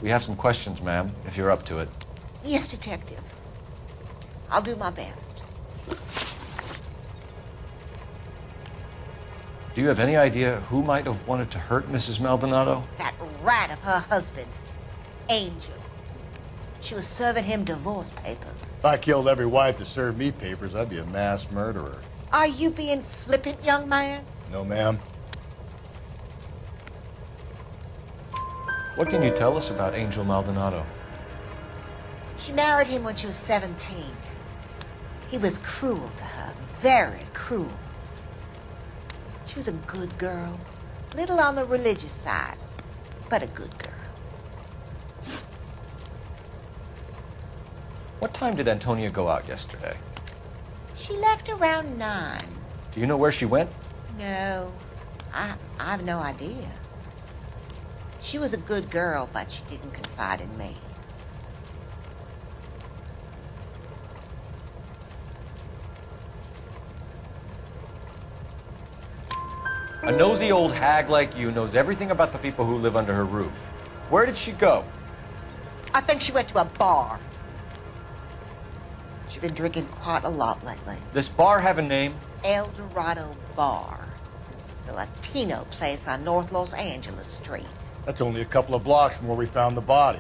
We have some questions, ma'am, if you're up to it. Yes, Detective. I'll do my best. Do you have any idea who might have wanted to hurt Mrs. Maldonado? That rat of her husband, Angel. She was serving him divorce papers. If I killed every wife to serve me papers, I'd be a mass murderer. Are you being flippant, young man? No, ma'am. What can you tell us about Angel Maldonado? She married him when she was 17. He was cruel to her, very cruel. She was a good girl, little on the religious side, but a good girl. What time did Antonia go out yesterday? She left around 9. Do you know where she went? No, I have no idea. She was a good girl, but she didn't confide in me. A nosy old hag like you knows everything about the people who live under her roof. Where did she go? I think she went to a bar. She's been drinking quite a lot lately. This bar have a name? El Dorado Bar. It's a Latino place on North Los Angeles Street. That's only a couple of blocks from where we found the body.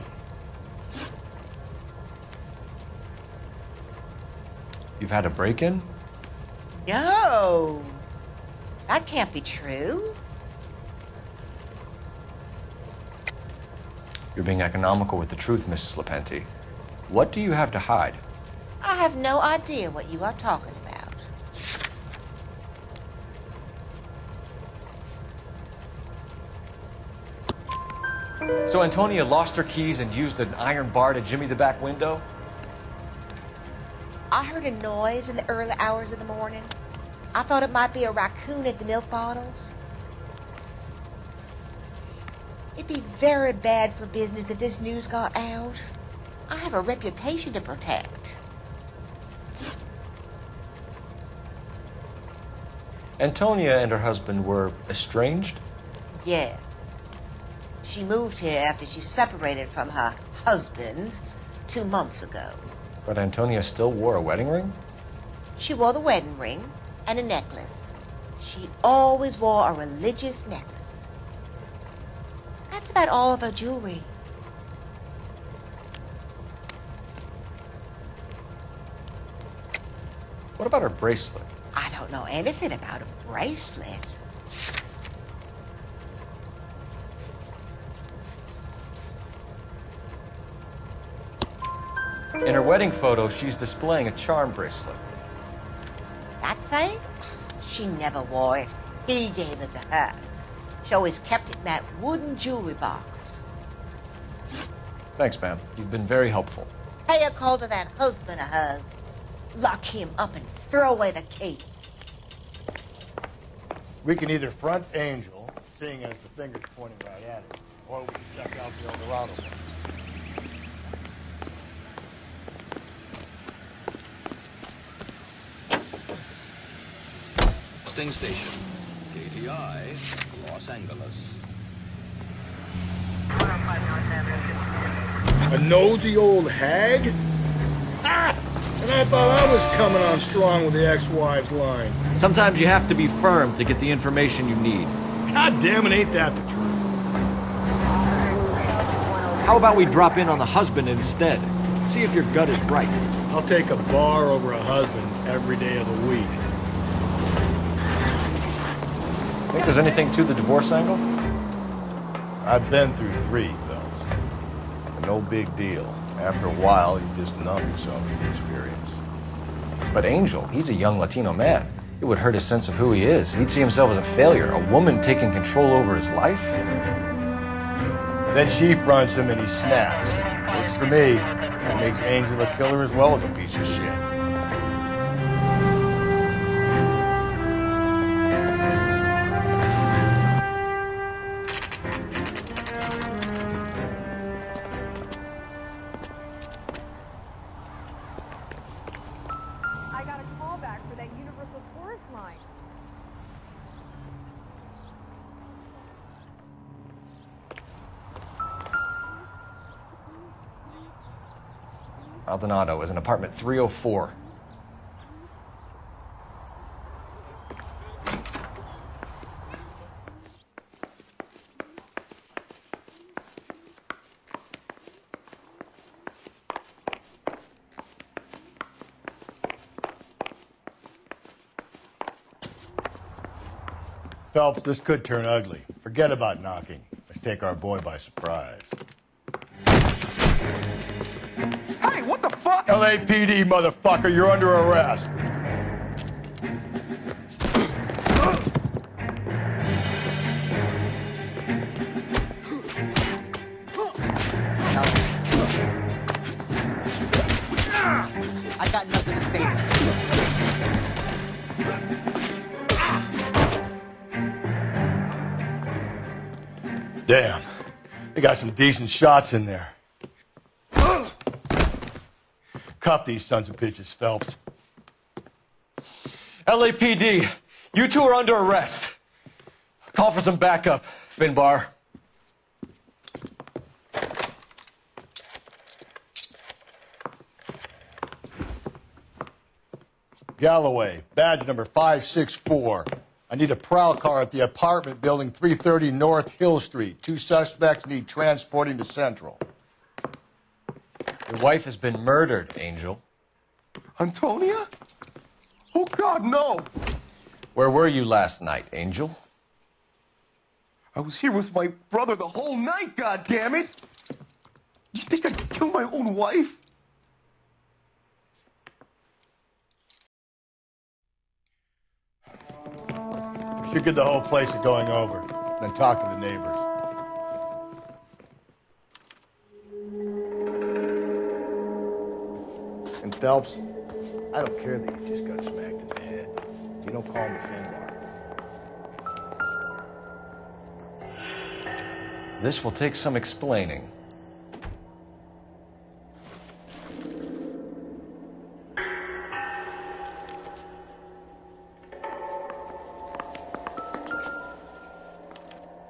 You've had a break-in? No! That can't be true. You're being economical with the truth, Mrs. Lepenti. What do you have to hide? I have no idea what you are talking about. So Antonia lost her keys and used an iron bar to jimmy the back window? I heard a noise in the early hours of the morning. I thought it might be a raccoon at the milk bottles. It'd be very bad for business if this news got out. I have a reputation to protect. Antonia and her husband were estranged? Yes. She moved here after she separated from her husband 2 months ago. But Antonia still wore a wedding ring? She wore the wedding ring and a necklace. She always wore a religious necklace. That's about all of her jewelry. What about her bracelet? I don't know anything about a bracelet. In her wedding photo, she's displaying a charm bracelet. That thing? She never wore it. He gave it to her. She always kept it in that wooden jewelry box. Thanks, ma'am. You've been very helpful. Pay a call to that husband of hers. Lock him up and throw away the key. We can either front Angel, seeing as the finger's pointing right at it, or we can check out the El Dorado one. Station, KTI, Los Angeles. A nosy old hag? Ha! And I thought I was coming on strong with the ex-wives line. Sometimes you have to be firm to get the information you need. God damn it, ain't that the truth? How about we drop in on the husband instead? See if your gut is right. I'll take a bar over a husband every day of the week. Think there's anything to the divorce angle? I've been through 3, fellas. No big deal. After a while, you just numb yourself to the experience. But Angel, he's a young Latino man. It would hurt his sense of who he is. He'd see himself as a failure, a woman taking control over his life. Then she fronts him and he snaps. Works for me. That makes Angel a killer as well as a piece of shit. Maldonado is in apartment 304. Phelps, this could turn ugly. Forget about knocking. Let's take our boy by surprise. Hey, what the fuck? LAPD, motherfucker, you're under arrest. I got nothing to say to you. Damn, they got some decent shots in there. Cuff these sons of bitches, Phelps. LAPD, you two are under arrest. Call for some backup, Finbar. Galloway, badge number 564. I need a prowl car at the apartment building 330 North Hill Street. 2 suspects need transporting to Central. Your wife has been murdered, Angel. Antonia? Oh, God, no. Where were you last night, Angel? I was here with my brother the whole night, God damn it! You think I'd kill my own wife? We should get the whole place at going over, then talk to the neighbors. And Phelps, I don't care that you just got smacked in the head. You don't call me Finbar. This will take some explaining.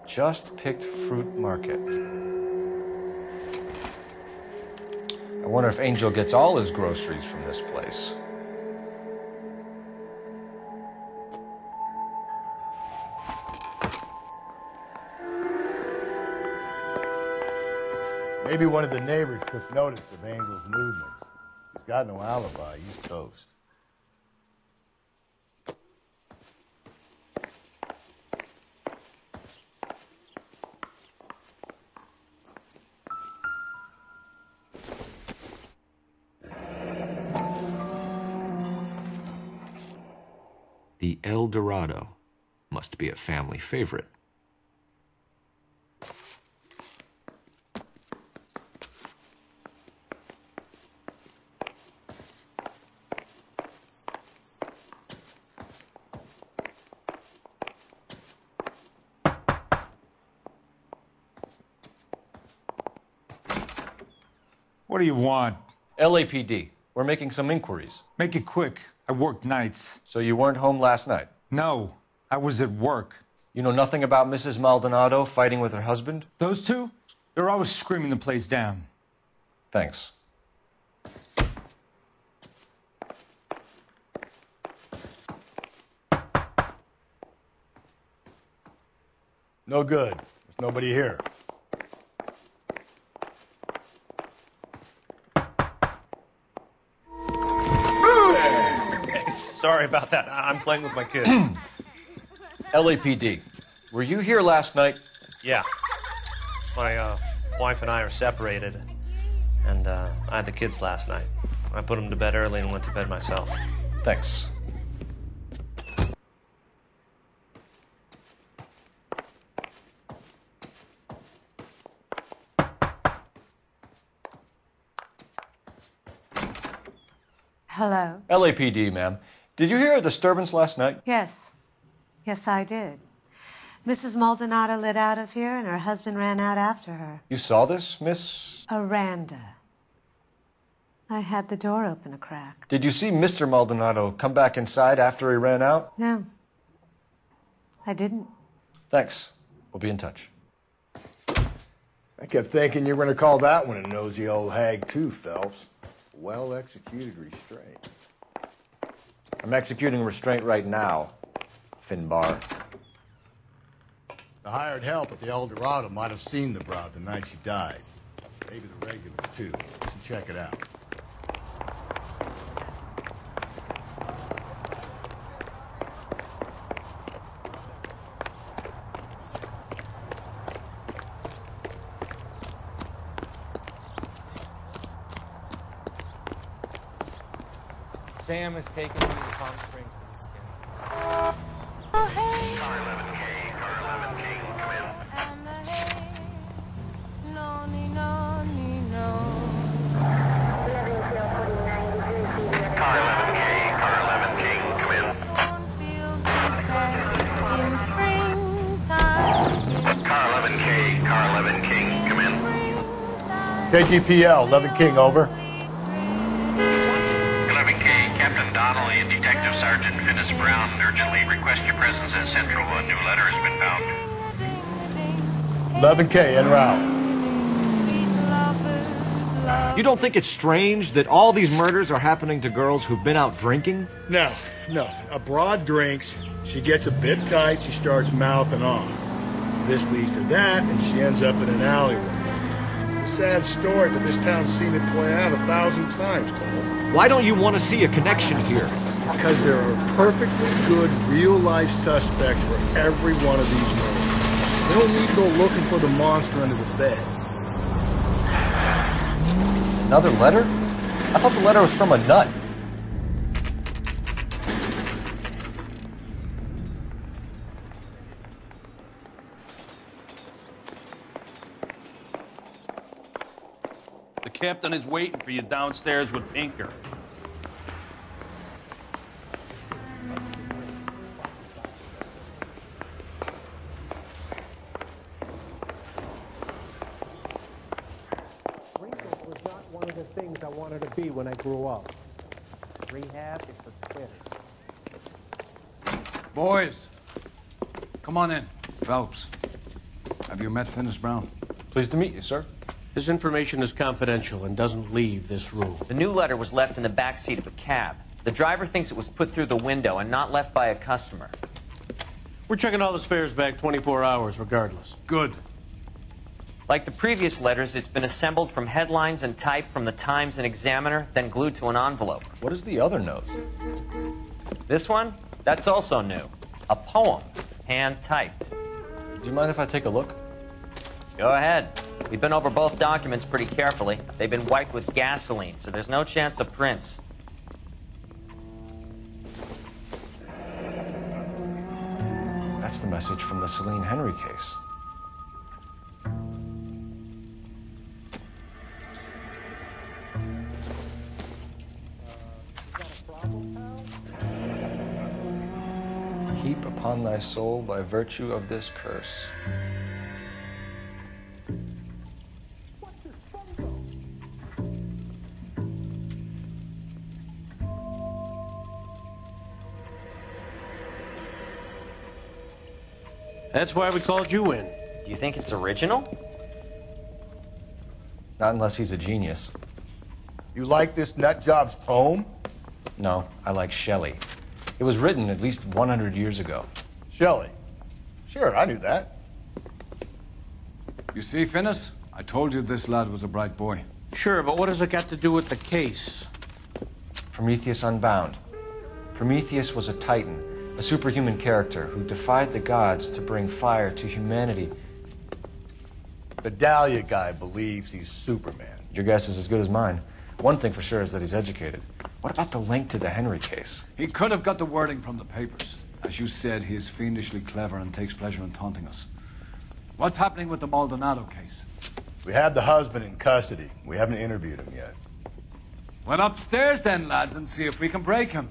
Just picked fruit market. I wonder if Angel gets all his groceries from this place. Maybe one of the neighbors took notice of Angel's movements. He's got no alibi. He's toast. The El Dorado must be a family favorite. What do you want? LAPD, we're making some inquiries. Make it quick. I work nights. So you weren't home last night? No, I was at work. You know nothing about Mrs. Maldonado fighting with her husband? Those two? They're always screaming the place down. Thanks. No good. There's nobody here. Sorry about that. I'm playing with my kids. LAPD, were you here last night? Yeah. My wife and I are separated, and I had the kids last night. I put them to bed early and went to bed myself. Thanks. Hello? LAPD, ma'am. Did you hear a disturbance last night? Yes. Yes, I did. Mrs. Maldonado lit out of here, and her husband ran out after her. You saw this, Miss? Aranda. I had the door open a crack. Did you see Mr. Maldonado come back inside after he ran out? No. I didn't. Thanks. We'll be in touch. I kept thinking you were going to call that one a nosy old hag, too, Phelps. Well-executed restraint. I'm executing restraint right now, Finbar. The hired help at the El Dorado might have seen the broad the night she died. Maybe the regulars, too. So check it out. Sam is taking me to Palm Springs. Car 11K, car 11K, come in. Car 11K, car 11K, come in. Car 11K, car 11K, come in. KTPL, 11 King, over. Captain Donnelly and Detective Sergeant Finis Brown urgently request your presence at Central. A new letter has been found. 11K, en route. You don't think it's strange that all these murders are happening to girls who've been out drinking? No. A broad drinks, she gets a bit tight, she starts mouthing off. This leads to that, and she ends up in an alleyway. It's a sad story, but this town's seen it play out 1,000 times, Cole. Why don't you want to see a connection here? Because there are perfectly good real-life suspects for every one of these murders. They don't need to go looking for the monster under the bed. Another letter? I thought the letter was from a nut. The captain is waiting for you downstairs with Pinker. Was not one of the things I wanted to be when I grew up. Rehab is for quitters. Boys, come on in. Phelps, have you met Finis Brown? Pleased to meet you, sir. This information is confidential and doesn't leave this room. The new letter was left in the back seat of a cab. The driver thinks it was put through the window and not left by a customer. We're checking all the spares back 24 hours regardless. Good. Like the previous letters, it's been assembled from headlines and type from the Times and Examiner, then glued to an envelope. What is the other note? This one? That's also new. A poem, hand-typed. Do you mind if I take a look? Go ahead. We've been over both documents pretty carefully. They've been wiped with gasoline, so there's no chance of prints. That's the message from the Celine Henry case. Heap upon thy soul by virtue of this curse. That's why we called you in. Do you think it's original? Not unless he's a genius. You like this nutjob's poem? No, I like Shelley. It was written at least 100 years ago. Shelley? Sure, I knew that. You see, Finis? I told you this lad was a bright boy. Sure, but what has it got to do with the case? Prometheus Unbound. Prometheus was a titan, a superhuman character who defied the gods to bring fire to humanity. The Dahlia guy believes he's Superman. Your guess is as good as mine. One thing for sure is that he's educated. What about the link to the Henry case? He could have got the wording from the papers. As you said, he is fiendishly clever and takes pleasure in taunting us. What's happening with the Maldonado case? We have the husband in custody. We haven't interviewed him yet. Well, upstairs then, lads, and see if we can break him.